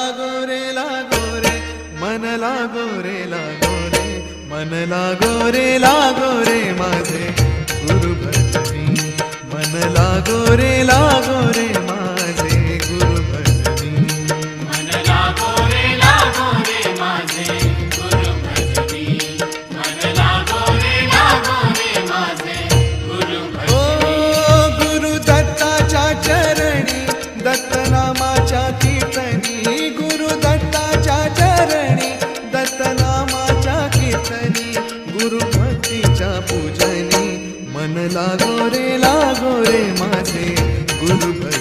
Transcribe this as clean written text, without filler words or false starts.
लागो रे मन लागो रे मन लागो रे माझे गुरु भजनी मन लागो रे माझे गुरु भजनी मन लागो रे माझे गुरु भजनी मन लागो रे माझे गुरु ओ भजनी गुरु दत्ताच्या चरणी दत्तनामाच्या कीर्तनी गुरु दत्ताच्या चरणी दत्तनामाच्या कीर्तनी गुरु भक्तीच्या पूजनी मन लागो रे माझे गुरु भजनी